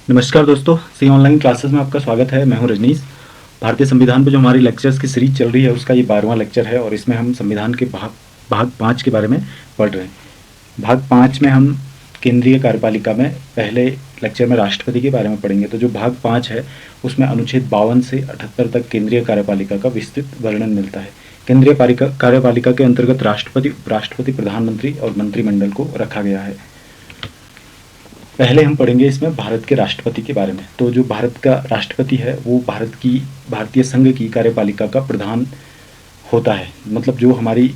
नमस्कार दोस्तों, सी online classes में आपका स्वागत है। मैं हूं रजनीश। भारतीय संविधान पर जो हमारी लेक्चर्स की सीरीज चल रही है उसका ये 12वां लेक्चर है और इसमें हम संविधान के भाग 5 के बारे में पढ़ रहे हैं। भाग 5 में हम केंद्रीय कार्यपालिका में पहले लेक्चर में राष्ट्रपति के बारे में पढ़ेंगे। तो जो भाग 5 है उसमें अनुच्छेद 52 से 78 तक केंद्रीय कार्यपालिका का विस्तृत वर्णन मिलता है। केंद्रीय कार्यपालिका के अंतर्गत राष्ट्रपति, उपराष्ट्रपति, प्रधानमंत्री और मंत्रिमंडल को रखा गया है। पहले हम पढ़ेंगे इसमें भारत के राष्ट्रपति के बारे में। तो जो भारत का राष्ट्रपति है वो भारतीय संघ की कार्यपालिका का प्रधान होता है। मतलब जो हमारी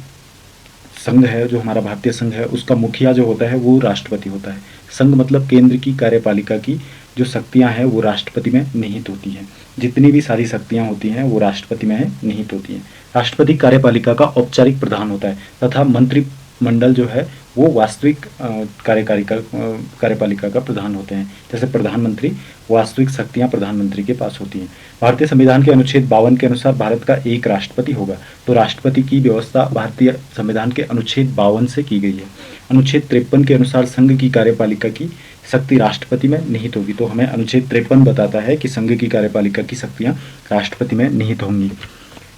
संघ है, जो हमारा भारतीय संघ है, उसका मुखिया जो होता है वो राष्ट्रपति होता है। संघ मतलब केंद्र की कार्यपालिका की जो शक्तियां हैं वो राष्ट्रपति में निहित होती हैं। जितनी भी सारी शक्तियां होती हैं वो राष्ट्रपति में निहित होती हैं। राष्ट्रपति कार्यपालिका का औपचारिक प्रधान होता है तथा मंत्रिमंडल जो है वो वास्तविक कार्यपालिका का प्रधान होते हैं। जैसे प्रधानमंत्री, वास्तविक शक्तियां प्रधानमंत्री के पास होती हैं। भारतीय संविधान के अनुच्छेद 52 के अनुसार भारत का एक राष्ट्रपति होगा। तो राष्ट्रपति की व्यवस्था भारतीय संविधान के अनुच्छेद 52 से की गई है। अनुच्छेद 53 के अनुसार संघ की कार्यपालिका की शक्ति राष्ट्रपति में निहित होगी। तो हमें अनुच्छेद 53 बताता है कि संघ की कार्यपालिका की शक्तियां राष्ट्रपति में निहित होंगी।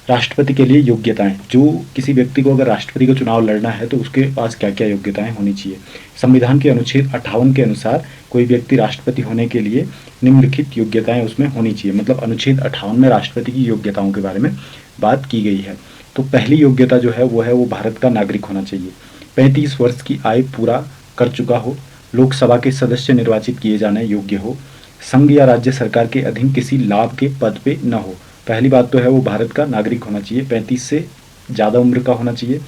राष्ट्रपति के लिए योग्यताएं, जो किसी व्यक्ति को अगर राष्ट्रपति का चुनाव लड़ना है तो उसके पास क्या क्या योग्यताएं होनी चाहिए। संविधान के अनुच्छेद 58 के अनुसार कोई व्यक्ति राष्ट्रपति होने के लिए निम्नलिखित योग्यताएं उसमें होनी चाहिए। मतलब अनुच्छेद 58 में राष्ट्रपति की योग्यताओं के बारे में बात की गई है। तो पहली योग्यता जो है वो भारत का नागरिक होना चाहिए। 35 वर्ष की आयु पूरा कर चुका हो, लोकसभा के सदस्य निर्वाचित किए जाने योग्य हो, संघ या राज्य सरकार के अधीन किसी लाभ के पद पे न हो। पहली बात तो है वो भारत का नागरिक होना चाहिए, 35 से ज़्यादा उम्र का होना चाहिए,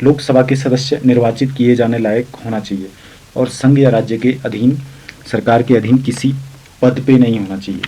लोकसभा के सदस्य निर्वाचित किए जाने लायक होना चाहिए और संघ या राज्य के अधीन, सरकार के अधीन किसी पद पे नहीं होना चाहिए।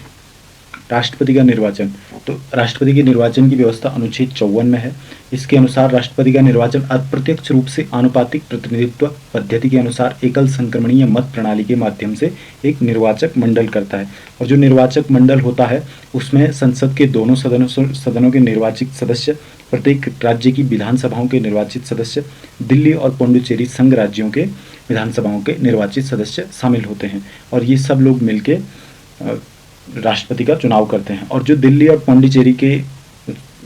राष्ट्रपति का निर्वाचन, तो राष्ट्रपति के निर्वाचन की व्यवस्था अनुच्छेद 54 में है। इसके अनुसार राष्ट्रपति का निर्वाचन अप्रत्यक्ष रूप से आनुपातिक प्रतिनिधित्व पद्धति के अनुसार एकल संक्रमणीय मत प्रणाली के माध्यम से एक निर्वाचक मंडल करता है। और जो निर्वाचक मंडल होता है उसमें संसद के दोनों सदनों के निर्वाचित सदस्य, प्रत्येक राज्य की विधानसभाओं के निर्वाचित सदस्य, दिल्ली और पुडुचेरी संघ राज्यों के विधानसभाओं के निर्वाचित सदस्य शामिल होते हैं और ये सब लोग मिलके राष्ट्रपति का चुनाव करते हैं। और जो दिल्ली और पुडुचेरी के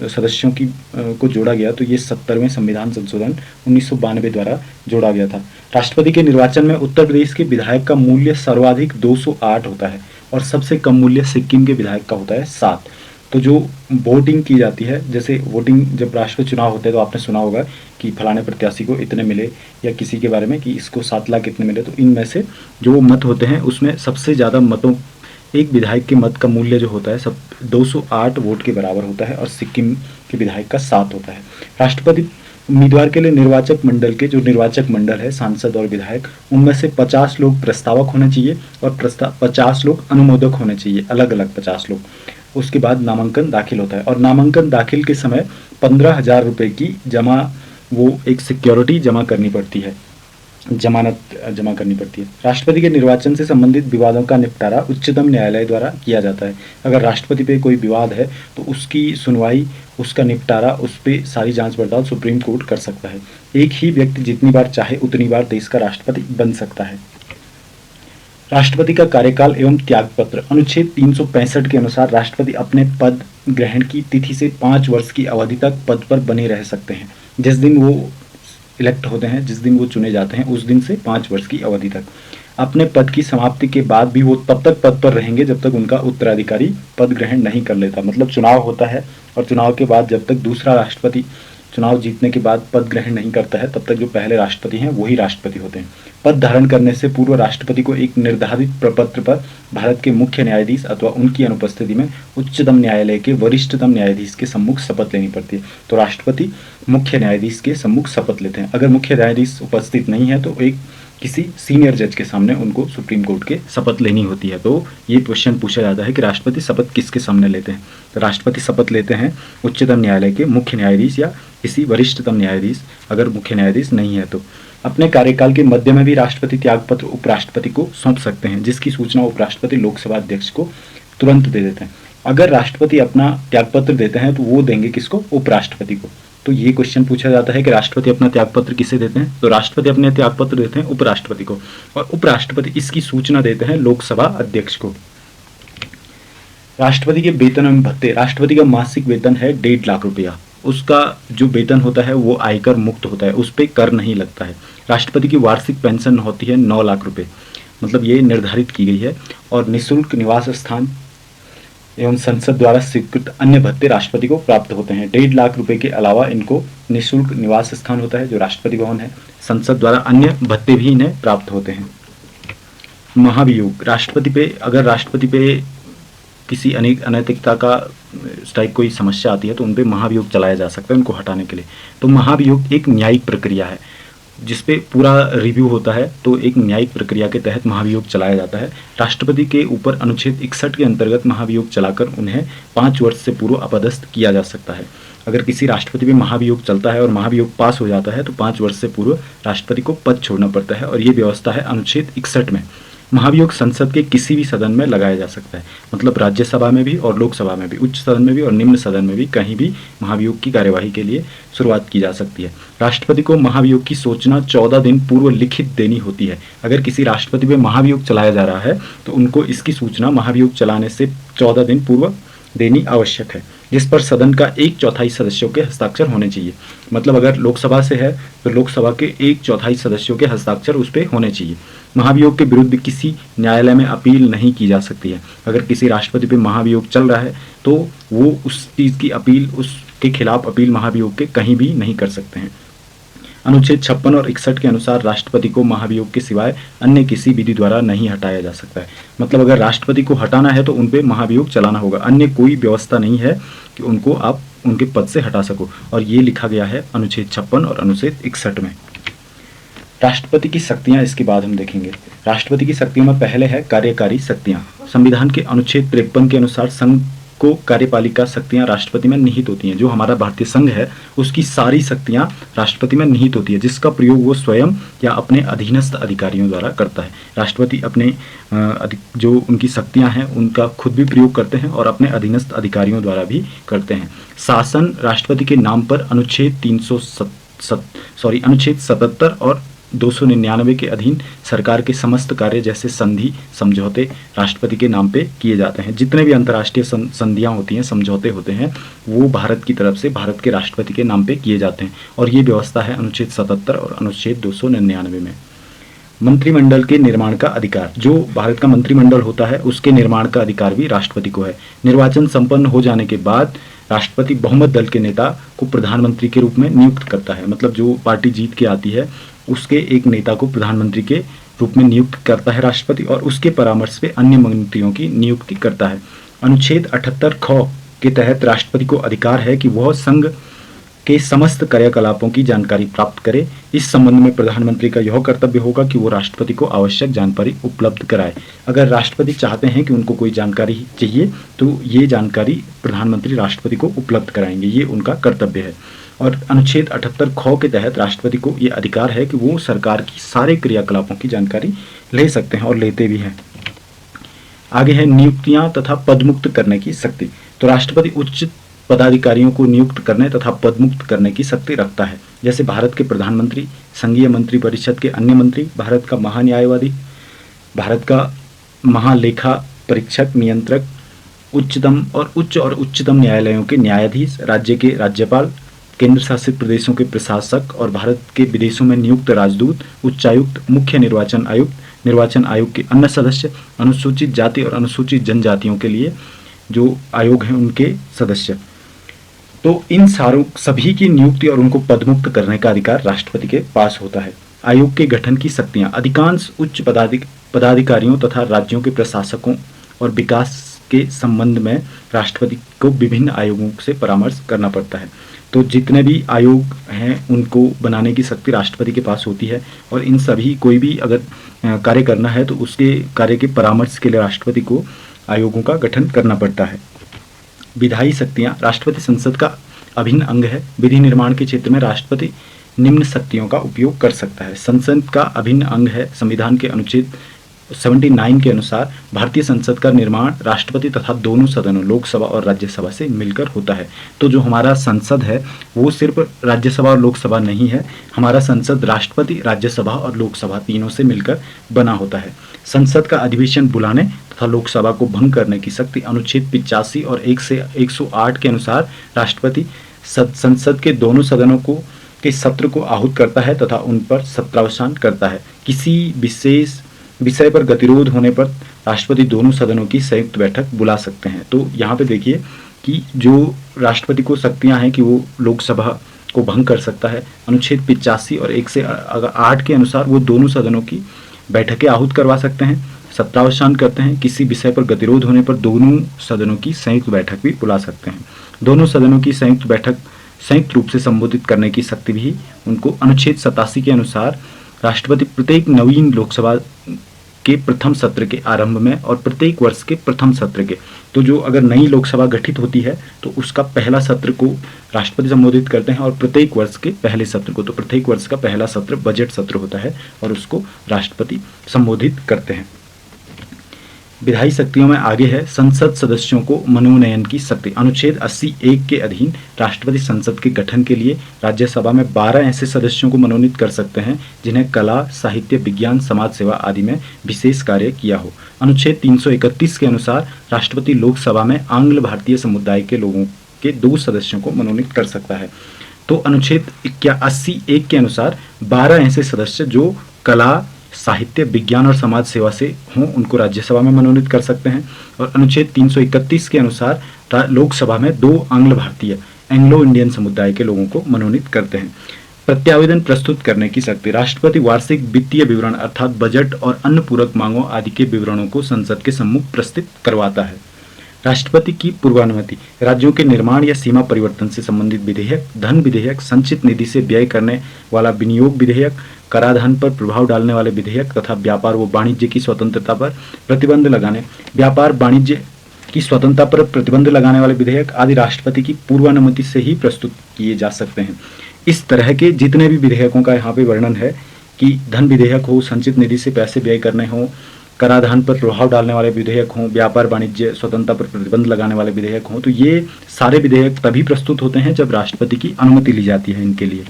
सदस्यों की को जोड़ा गया तो ये 70वें संविधान संशोधन 1992 द्वारा जोड़ा गया था। राष्ट्रपति के निर्वाचन में उत्तर प्रदेश के विधायक का मूल्य सर्वाधिक 208 होता है और सबसे कम मूल्य सिक्किम के विधायक का होता है 7। तो जो वोटिंग की जाती है, जैसे वोटिंग जब राष्ट्रपति चुनाव होते हैं तो आपने सुना होगा कि फलाने प्रत्याशी को इतने मिले या किसी के बारे में कि इसको 7 लाख इतने मिले। तो इनमें से जो मत होते हैं उसमें सबसे ज़्यादा मतों, एक विधायक के मत का मूल्य जो होता है सब 208 वोट के बराबर होता है और सिक्किम के विधायक का 7 होता है। राष्ट्रपति उम्मीदवार के लिए निर्वाचक मंडल के जो निर्वाचक मंडल है, सांसद और विधायक, उनमें से 50 लोग प्रस्तावक होने चाहिए और 50 लोग अनुमोदक होने चाहिए, अलग अलग 50 लोग। उसके बाद नामांकन दाखिल होता है और नामांकन दाखिल के समय 15,000 रुपये की वो एक सिक्योरिटी जमा करनी पड़ती है, जमानत जमा करनी पड़ती है। राष्ट्रपति के निर्वाचन से संबंधित विवादों का निपटारा उच्चतम न्यायालय द्वारा किया जाता है। अगर राष्ट्रपति पे कोई विवाद है तो उसकी सुनवाई, उसका निपटारा, उस पर सारी जांच पड़ताल सुप्रीम कोर्ट कर सकता है। एक ही व्यक्ति जितनी बार चाहे उतनी बार देश का राष्ट्रपति बन सकता है। राष्ट्रपति का कार्यकाल एवं त्यागपत्र, अनुच्छेद 365 के अनुसार राष्ट्रपति अपने पद ग्रहण की तिथि से 5 वर्ष की अवधि तक पद पर बने रह सकते हैं। जिस दिन वो इलेक्ट होते हैं, जिस दिन वो चुने जाते हैं, उस दिन से 5 वर्ष की अवधि तक। अपने पद की समाप्ति के बाद भी वो तब तक पद पर रहेंगे जब तक उनका उत्तराधिकारी पद ग्रहण नहीं कर लेता। मतलब चुनाव होता है और चुनाव के बाद जब तक दूसरा राष्ट्रपति चुनाव जीतने के बाद पद ग्रहण नहीं करता है तब तक जो पहले राष्ट्रपति हैं वही राष्ट्रपति होते हैं। पद धारण करने से पूर्व राष्ट्रपति को एक निर्धारित प्रपत्र पर भारत के मुख्य न्यायाधीश अथवा उनकी अनुपस्थिति में उच्चतम न्यायालय के वरिष्ठतम न्यायाधीश के सम्मुख शपथ लेनी पड़ती है। तो राष्ट्रपति मुख्य न्यायाधीश के सम्मुख शपथ लेते हैं। अगर मुख्य न्यायाधीश उपस्थित नहीं है तो एक किसी सीनियर जज के सामने उनको सुप्रीम कोर्ट के शपथ लेनी होती है। तो ये क्वेश्चन पूछा जाता है कि राष्ट्रपति शपथ किसके सामने लेते हैं। तो राष्ट्रपति शपथ लेते हैं उच्चतम न्यायालय के मुख्य न्यायाधीश या किसी वरिष्ठतम न्यायाधीश, अगर मुख्य न्यायाधीश नहीं है तो। अपने कार्यकाल के मध्य में भी राष्ट्रपति त्यागपत्र उपराष्ट्रपति को सौंप सकते हैं, जिसकी सूचना उपराष्ट्रपति लोकसभा अध्यक्ष को तुरंत दे देते हैं। अगर राष्ट्रपति अपना त्यागपत्र देते हैं तो वो देंगे किसको? उपराष्ट्रपति को। तो ये क्वेश्चन पूछा जाता है कि राष्ट्रपति अपना त्यागपत्र किसे देते हैं? तो राष्ट्रपति अपने त्यागपत्र देते हैं उपराष्ट्रपति को और उपराष्ट्रपति इसकी सूचना देते हैं लोकसभा अध्यक्ष को। राष्ट्रपति के वेतन एवं भत्ते। राष्ट्रपति का मासिक वेतन है 1.5 लाख रुपया। उसका जो वेतन होता है वो आयकर मुक्त होता है, उस पर कर नहीं लगता है। राष्ट्रपति की वार्षिक पेंशन होती है 9 लाख रुपए, मतलब ये निर्धारित की गई है। और निःशुल्क निवास स्थान एवं संसद द्वारा स्वीकृत अन्य भत्ते राष्ट्रपति को प्राप्त होते हैं। 1.5 लाख रुपए के अलावा इनको निःशुल्क निवास स्थान होता है जो राष्ट्रपति भवन है, संसद द्वारा अन्य भत्ते भी इन्हें प्राप्त होते हैं। महाभियोग। राष्ट्रपति पे अगर राष्ट्रपति पे किसी अनैतिकता का टाइप कोई समस्या आती है तो उन पे महाभियोग चलाया जा सकता है उनको हटाने के लिए। तो महाभियोग एक न्यायिक प्रक्रिया है जिसपे पूरा रिव्यू होता है, तो एक न्यायिक प्रक्रिया के तहत महाभियोग चलाया जाता है। राष्ट्रपति के ऊपर अनुच्छेद 61 के अंतर्गत महाभियोग चलाकर उन्हें 5 वर्ष से पूर्व अपदस्थ किया जा सकता है। अगर किसी राष्ट्रपति पे महाभियोग चलता है और महाभियोग पास हो जाता है तो 5 वर्ष से पूर्व राष्ट्रपति को पद छोड़ना पड़ता है, और ये व्यवस्था है अनुच्छेद 61 में। महाभियोग संसद के किसी भी सदन में लगाया जा सकता है, मतलब राज्यसभा में भी और लोकसभा में भी, उच्च सदन में भी और निम्न सदन में भी, कहीं भी महाभियोग की कार्यवाही के लिए शुरुआत की जा सकती है। राष्ट्रपति को महाभियोग की सूचना 14 दिन पूर्व लिखित देनी होती है। अगर किसी राष्ट्रपति पे महाभियोग चलाया जा रहा है तो उनको इसकी सूचना महाभियोग चलाने से 14 दिन पूर्व देनी आवश्यक है, जिस पर सदन का 1/4 सदस्यों के हस्ताक्षर होने चाहिए। मतलब अगर लोकसभा से है तो लोकसभा के 1/4 सदस्यों के हस्ताक्षर उस पर होने चाहिए। महाभियोग के विरुद्ध किसी न्यायालय में अपील नहीं की जा सकती है। अगर किसी राष्ट्रपति पे महाभियोग चल रहा है तो वो उस चीज़ की अपील, उसके खिलाफ अपील महाभियोग के कहीं भी नहीं कर सकते हैं। अनुच्छेद 56 और 61 के अनुसार राष्ट्रपति को महाभियोग के सिवाय अन्य किसी विधि द्वारा नहीं हटाया जा सकता है। मतलब अगर राष्ट्रपति को हटाना है तो उन पे महाभियोग चलाना होगा, अन्य कोई व्यवस्था नहीं है कि उनको आप उनके पद से हटा सको, और ये लिखा गया है अनुच्छेद 56 और अनुच्छेद 61 में। राष्ट्रपति की शक्तियां इसके बाद हम देखेंगे। राष्ट्रपति की शक्तियों में पहले है कार्यकारी शक्तियां। संविधान के अनुच्छेद 53 के अनुसार संघ को कार्यपालिका शक्तियां राष्ट्रपति में निहित होती हैं। जो हमारा भारतीय संघ है उसकी सारी शक्तियां राष्ट्रपति में निहित होती है, जिसका प्रयोग वो स्वयं या अपने अधीनस्थ अधिकारियों द्वारा करता है। राष्ट्रपति अपने जो उनकी शक्तियां हैं उनका खुद भी प्रयोग करते हैं और अपने अधीनस्थ अधिकारियों द्वारा भी करते हैं। शासन राष्ट्रपति के नाम पर अनुच्छेद 77 और 299 के अधीन सरकार के समस्त कार्य जैसे संधि समझौते राष्ट्रपति के नाम पे किए जाते हैं। जितने भी अंतर्राष्ट्रीय संधियां होती हैं, समझौते होते हैं, वो भारत की तरफ से भारत के राष्ट्रपति के नाम पे किए जाते हैं, और ये व्यवस्था है अनुच्छेद 77 और अनुच्छेद 299 में। मंत्रिमंडल के निर्माण का अधिकार। जो भारत का मंत्रिमंडल होता है उसके निर्माण का अधिकार भी राष्ट्रपति को है। निर्वाचन संपन्न हो जाने के बाद राष्ट्रपति बहुमत दल के नेता को प्रधानमंत्री के रूप में नियुक्त करता है। मतलब जो पार्टी जीत के आती है उसके एक नेता को प्रधानमंत्री के रूप में नियुक्त करता है राष्ट्रपति, और उसके परामर्श पे अन्य मंत्रियों की नियुक्ति करता है। अनुच्छेद 78 ख के तहत राष्ट्रपति को अधिकार है कि वह संघ के समस्त कार्यकलापों की जानकारी प्राप्त करे। इस संबंध में प्रधानमंत्री का यह कर्तव्य होगा कि वो राष्ट्रपति को आवश्यक जानकारी उपलब्ध कराए। अगर राष्ट्रपति चाहते हैं कि उनको कोई जानकारी चाहिए तो ये जानकारी प्रधानमंत्री राष्ट्रपति को उपलब्ध कराएंगे, ये उनका कर्तव्य है। और अनुच्छेद 78 ख के तहत राष्ट्रपति को ये अधिकार है कि वो सरकार की सारे क्रियाकलापों की जानकारी ले सकते हैं और लेते भी हैं। आगे है नियुक्तियां तथा पदमुक्त करने की शक्ति। तो राष्ट्रपति उच्च पदाधिकारियों को नियुक्त करने तथा पदमुक्त करने की शक्ति रखता है, जैसे भारत के प्रधानमंत्री, संघीय मंत्रिपरिषद के अन्य मंत्री, भारत का महान्यायवादी, भारत का महालेखा परीक्षक नियंत्रक, उच्चतम और उच्चतम न्यायालयों के न्यायाधीश, राज्य के राज्यपाल, केंद्र शासित प्रदेशों के प्रशासक और भारत के विदेशों में नियुक्त राजदूत, उच्चायुक्त, मुख्य निर्वाचन आयुक्त, निर्वाचन आयोग के अन्य सदस्य, अनुसूचित जाति और अनुसूचित जनजातियों के लिए जो आयोग हैं उनके सदस्य। तो इन सभी की नियुक्ति और उनको पदमुक्त करने का अधिकार राष्ट्रपति के पास होता है। आयोग के गठन की शक्तियां। अधिकांश उच्च पदाधिकारियों तथा राज्यों के प्रशासकों और विकास के संबंध में राष्ट्रपति को विभिन्न आयोगों से परामर्श करना पड़ता है। तो जितने भी आयोग हैं उनको बनाने की शक्ति राष्ट्रपति के पास होती है, और इन सभी कोई भी अगर कार्य करना है तो उसके कार्य के परामर्श के लिए राष्ट्रपति को आयोगों का गठन करना पड़ता है। विधायी शक्तियां। राष्ट्रपति संसद का अभिन्न अंग है। विधि निर्माण के क्षेत्र में राष्ट्रपति निम्न शक्तियों का उपयोग कर सकता है। संसद का अभिन्न अंग है। संविधान के अनुच्छेद 79 के अनुसार भारतीय संसद का निर्माण राष्ट्रपति तथा दोनों सदनों लोकसभा और राज्यसभा से मिलकर होता है। तो जो हमारा संसद है वो सिर्फ राज्यसभा और लोकसभा नहीं है, हमारा संसद राष्ट्रपति, राज्यसभा और लोकसभा तीनों से मिलकर बना होता है। संसद का अधिवेशन बुलाने तथा लोकसभा को भंग करने की शक्ति अनुच्छेद 85 और 1 से 108 के अनुसार राष्ट्रपति संसद के दोनों सदनों को के सत्र को आहूत करता है तथा उन पर सत्रावसान करता है। किसी विशेष विषय पर गतिरोध होने पर राष्ट्रपति दोनों सदनों की संयुक्त बैठक बुला सकते हैं। तो यहाँ पे देखिए कि जो राष्ट्रपति को शक्तियाँ हैं कि वो लोकसभा को भंग कर सकता है। अनुच्छेद 85 और 1 से 8 के अनुसार वो दोनों सदनों की बैठकें आहूत करवा सकते हैं, सत्रावसान करते हैं। किसी विषय पर गतिरोध होने पर दोनों सदनों की संयुक्त बैठक भी बुला सकते हैं। दोनों सदनों की संयुक्त बैठक संयुक्त रूप से संबोधित करने की शक्ति भी उनको अनुच्छेद 87 के अनुसार राष्ट्रपति प्रत्येक नवीन लोकसभा के प्रथम सत्र के आरंभ में और प्रत्येक वर्ष के प्रथम सत्र के, तो जो अगर नई लोकसभा गठित होती है तो उसका पहला सत्र को राष्ट्रपति संबोधित करते हैं और प्रत्येक वर्ष के पहले सत्र को, तो प्रत्येक वर्ष का पहला सत्र बजट सत्र होता है और उसको राष्ट्रपति संबोधित करते हैं। विधायी शक्तियों में आगे है संसद सदस्यों को मनोनयन की शक्ति। अनुच्छेद 80(1) के अधीन राष्ट्रपति संसद के गठन के लिए राज्यसभा में 12 ऐसे सदस्यों को मनोनीत कर सकते हैं जिन्हें कला, साहित्य, विज्ञान, समाज सेवा आदि में विशेष कार्य किया हो। अनुच्छेद 331 के अनुसार राष्ट्रपति लोकसभा में आंग्ल भारतीय समुदाय के लोगों के 2 सदस्यों को मनोनीत कर सकता है। तो अनुच्छेद 81(1) के अनुसार 12 ऐसे सदस्य जो कला, साहित्य, विज्ञान और समाज सेवा से हों उनको राज्यसभा में मनोनीत कर सकते हैं। और अनुच्छेद 331 के अनुसार लोकसभा में 2 आंग्ल भारतीय एंग्लो इंडियन समुदाय के लोगों को मनोनीत करते हैं। प्रत्यावेदन प्रस्तुत करने की शक्ति। राष्ट्रपति वार्षिक वित्तीय विवरण अर्थात बजट और अन्य पूरक मांगों आदि के विवरणों को संसद के सम्मुख प्रस्तुत करवाता है। राष्ट्रपति की पूर्वानुमति। राज्यों के निर्माण या सीमा परिवर्तन से संबंधित विधेयक, धन विधेयक, संचित निधि से व्यय करने वाला विनियोग विधेयक, कराधान पर प्रभाव डालने वाले विधेयक तथा व्यापार व वाणिज्य की स्वतंत्रता पर प्रतिबंध लगाने वाले विधेयक आदि राष्ट्रपति की पूर्वानुमति से ही प्रस्तुत किए जा सकते हैं। इस तरह के जितने भी विधेयकों का यहाँ पे वर्णन है कि धन विधेयक हो, संचित निधि से पैसे व्यय करने हो, कराधान पर प्रभाव डालने वाले विधेयक हों, व्यापार वाणिज्य स्वतंत्रता पर प्रतिबंध लगाने वाले विधेयक हों, तो ये सारे विधेयक तभी प्रस्तुत होते हैं जब राष्ट्रपति की अनुमति ली जाती है इनके लिए।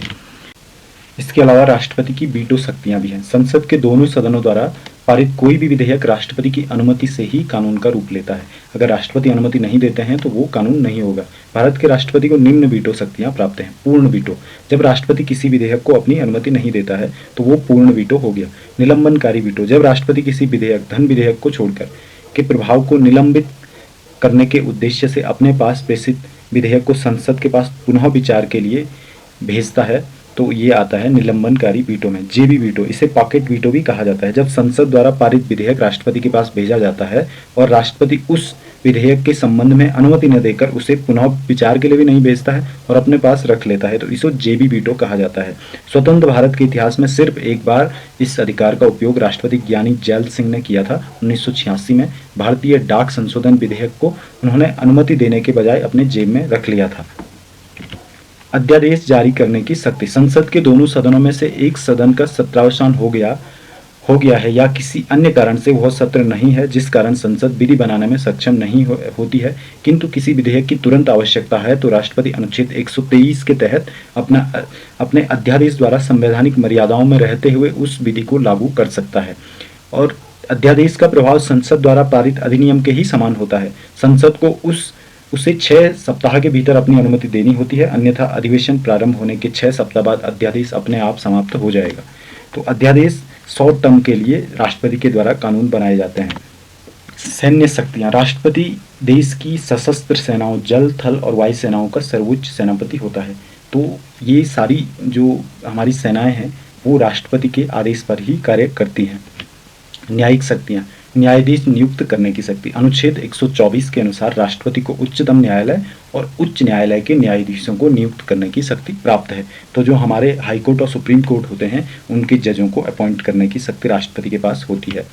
इसके अलावा राष्ट्रपति की वीटो शक्तियां भी हैं। संसद के दोनों सदनों द्वारा पारित कोई भी विधेयक राष्ट्रपति की अनुमति से ही कानून का रूप लेता है। अगर राष्ट्रपति अनुमति नहीं देते हैं तो वो कानून नहीं होगा। भारत के राष्ट्रपति को निम्न वीटो शक्तियां प्राप्त हैं। पूर्ण वीटो। जब राष्ट्रपति किसी विधेयक को अपनी अनुमति नहीं देता है तो वो पूर्ण वीटो हो गया। निलंबनकारी वीटो। जब राष्ट्रपति किसी विधेयक, धन विधेयक को छोड़कर के प्रभाव को निलंबित करने के उद्देश्य से अपने पास प्रेषित विधेयक को संसद के पास पुनः विचार के लिए भेजता है तो ये आता है निलंबनकारी वीटो में। जेबी वीटो, इसे पॉकेट वीटो भी कहा जाता है। जब संसद द्वारा पारित विधेयक राष्ट्रपति के पास भेजा जाता है और राष्ट्रपति उस विधेयक के संबंध में अनुमति न देकर उसे पुनः विचार के लिए भी नहीं भेजता है और अपने पास रख लेता है तो इसे जेबी वीटो कहा जाता है। स्वतंत्र भारत के इतिहास में सिर्फ एक बार इस अधिकार का उपयोग राष्ट्रपति ज्ञानी जैल सिंह ने किया था। 1986 में भारतीय डाक संशोधन विधेयक को उन्होंने अनुमति देने के बजाय अपने जेब में रख लिया था। अध्यादेश जारी करने की शक्ति। संसद के दोनों सदनों में से एक सदन का सत्रावसान हो गया है या किसी अन्य कारण से वह सत्र नहीं है जिस कारण संसद विधि बनाने में सक्षम नहीं होती है किंतु किसी विधेयक की तुरंत आवश्यकता है तो राष्ट्रपति अनुच्छेद 123 के तहत अपने अध्यादेश द्वारा संवैधानिक मर्यादाओं में रहते हुए उस विधि को लागू कर सकता है। और अध्यादेश का प्रभाव संसद द्वारा पारित अधिनियम के ही समान होता है। संसद को उसे 6 सप्ताह के भीतर अपनी अनुमति देनी होती है, अन्यथा अधिवेशन प्रारंभ होने के 6 सप्ताह बाद अध्यादेश अपने आप समाप्त हो जाएगा। तो अध्यादेश शॉर्ट टर्म के लिए राष्ट्रपति के द्वारा कानून बनाए जाते हैं। सैन्य शक्तियां। राष्ट्रपति देश की सशस्त्र सेनाओं, जल, थल और वायु सेनाओं का सर्वोच्च सेनापति होता है। तो ये सारी जो हमारी सेनाएं हैं वो राष्ट्रपति के आदेश पर ही कार्य करती हैं। न्यायिक शक्तियां। न्यायाधीश नियुक्त करने की शक्ति। अनुच्छेद 124 के अनुसार राष्ट्रपति को उच्चतम न्यायालय और उच्च न्यायालय के न्यायाधीशों को नियुक्त करने की शक्ति प्राप्त है। तो जो हमारे हाई कोर्ट और सुप्रीम कोर्ट होते हैं उनके जजों को अपॉइंट करने की शक्ति राष्ट्रपति के पास होती है।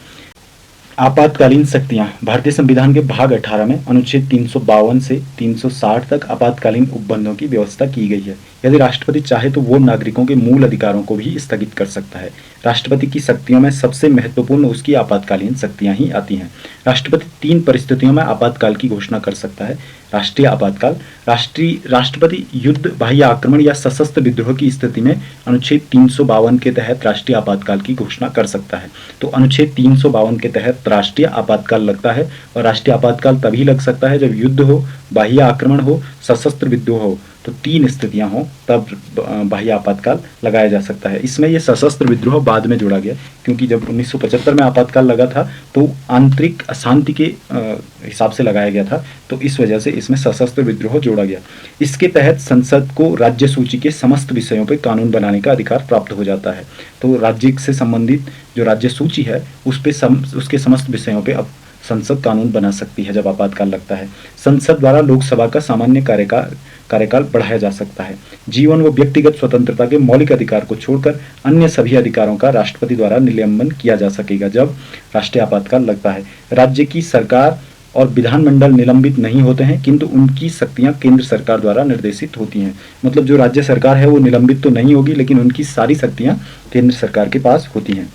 आपातकालीन शक्तियां। भारतीय संविधान के भाग 18 में अनुच्छेद 352 से 360 तक आपातकालीन उपबंधों की व्यवस्था की गई है। यदि राष्ट्रपति चाहे तो वो नागरिकों के मूल अधिकारों को भी स्थगित कर सकता है। राष्ट्रपति की शक्तियों में सबसे महत्वपूर्ण उसकी आपातकालीन शक्तियां ही आती हैं। राष्ट्रपति 3 परिस्थितियों में आपातकाल की घोषणा कर सकता है। राष्ट्रीय आपातकाल, राष्ट्रपति युद्ध, बाह्य आक्रमण या सशस्त्र विद्रोह की स्थिति में अनुच्छेद 352 के तहत राष्ट्रीय आपातकाल की घोषणा कर सकता है। तो अनुच्छेद 352 के तहत राष्ट्रीय आपातकाल लगता है, और राष्ट्रीय आपातकाल तभी लग सकता है जब युद्ध हो, बाह्य आक्रमण हो, सशस्त्र विद्रोह हो, तो 3 स्थितियां हो तब बाह्य आपातकाल लगाया जा सकता है। इसमें ये सशस्त्र विद्रोह बाद में जोड़ा गया, क्योंकि जब 1975 में आपातकाल लगा था तो आंतरिक अशांति के हिसाब से लगाया गया था, तो इस वजह से इसमें सशस्त्र विद्रोह जोड़ा गया। इसके तहत संसद को राज्य सूची के समस्त विषयों पर कानून बनाने का अधिकार प्राप्त हो जाता है। तो राज्य से संबंधित जो राज्य सूची है उसके समस्त विषयों पर अब संसद कानून बना सकती है जब आपातकाल लगता है। संसद द्वारा लोकसभा का सामान्य कार्यकाल बढ़ाया जा सकता है। जीवन व व्यक्तिगत स्वतंत्रता के मौलिक अधिकार को छोड़कर अन्य सभी अधिकारों का राष्ट्रपति द्वारा निलंबन किया जा सकेगा जब राष्ट्रीय आपातकाल लगता है। राज्य की सरकार और विधानमंडल निलंबित नहीं होते हैं, किंतु उनकी शक्तियां केंद्र सरकार द्वारा निर्देशित होती हैं। मतलब जो राज्य सरकार है वो निलंबित तो नहीं होगी, लेकिन उनकी सारी शक्तियां केंद्र सरकार के पास होती हैं।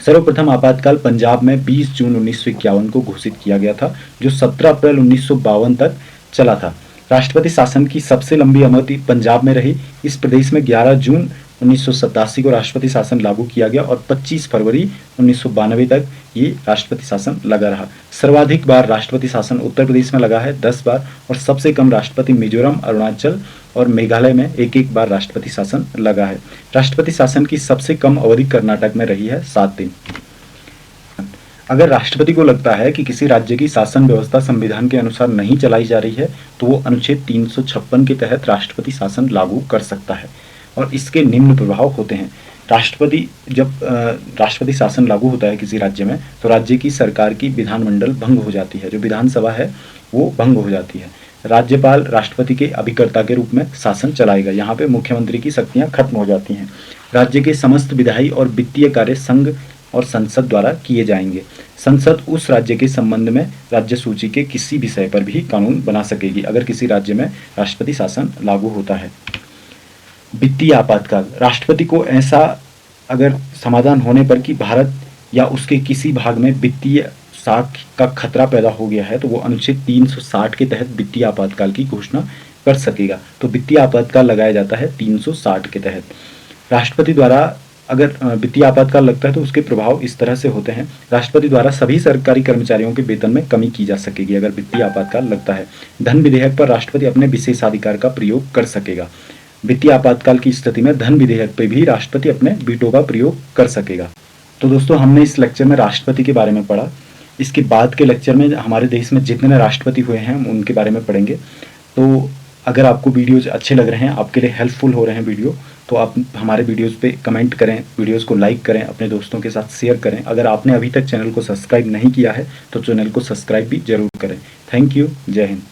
सर्वप्रथम आपातकाल पंजाब में 20 जून 1951 को घोषित किया गया था, जो 17 अप्रैल 1952 तक चला था। राष्ट्रपति शासन की सबसे लंबी अवधि पंजाब में रही। इस प्रदेश में 11 जून 1987 को राष्ट्रपति शासन लागू किया गया और 25 फरवरी 1992 तक ये राष्ट्रपति शासन लगा रहा। सर्वाधिक बार राष्ट्रपति शासन उत्तर प्रदेश में लगा है 10 बार, और सबसे कम राष्ट्रपति मिजोरम, अरुणाचल और मेघालय में 1-1 बार राष्ट्रपति शासन लगा है। राष्ट्रपति शासन की सबसे कम अवधि कर्नाटक में रही है 7 दिन। अगर राष्ट्रपति को लगता है कि किसी राज्य की शासन व्यवस्था संविधान के अनुसार नहीं चलाई जा रही है, तो वो अनुच्छेद 356 के तहत राष्ट्रपति शासन लागू कर सकता है, और इसके निम्न प्रभाव होते हैं। जब राष्ट्रपति शासन लागू होता है किसी राज्य में, तो राज्य की सरकार की विधानमंडल भंग हो जाती है, जो विधानसभा है वो भंग हो जाती है। राज्यपाल राष्ट्रपति के अभिकर्ता के रूप में शासन चलाएगा। यहाँ पे मुख्यमंत्री की शक्तियाँ खत्म हो जाती हैं। राज्य के समस्त विधायी और वित्तीय कार्य संघ और संसद द्वारा किए जाएंगे। संसद उस राज्य के संबंध में राज्य सूची के किसी विषय पर भी कानून बना सकेगी अगर किसी राज्य में राष्ट्रपति शासन लागू होता है। वित्तीय आपातकाल, राष्ट्रपति को ऐसा अगर समाधान होने पर कि भारत या उसके किसी भाग में वित्तीय साख का खतरा पैदा हो गया है, तो वो अनुच्छेद 360 के तहत वित्तीय आपातकाल की घोषणा कर सकेगा। तो वित्तीय आपातकाल लगाया जाता है 360 के तहत। राष्ट्रपति द्वारा अगर वित्तीय आपातकाल लगता है तो उसके प्रभाव इस तरह से होते हैं। राष्ट्रपति द्वारा सभी सरकारी कर्मचारियों के वेतन में कमी की जा सकेगी अगर वित्तीय आपातकाल लगता है। धन विधेयक पर राष्ट्रपति अपने विशेषाधिकार का प्रयोग कर सकेगा। वित्तीय आपातकाल की स्थिति में धन विधेयक पर भी राष्ट्रपति अपने वीटो का प्रयोग कर सकेगा। तो दोस्तों, हमने इस लेक्चर में राष्ट्रपति के बारे में पढ़ा। इसके बाद के लेक्चर में हमारे देश में जितने राष्ट्रपति हुए हैं उनके बारे में पढ़ेंगे। तो अगर आपको वीडियोज अच्छे लग रहे हैं, आपके लिए हेल्पफुल हो रहे हैं वीडियो, तो आप हमारे वीडियोज़ पे कमेंट करें, वीडियोज़ को लाइक करें, अपने दोस्तों के साथ शेयर करें। अगर आपने अभी तक चैनल को सब्सक्राइब नहीं किया है तो चैनल को सब्सक्राइब भी जरूर करें। Thank you. जय हिंद।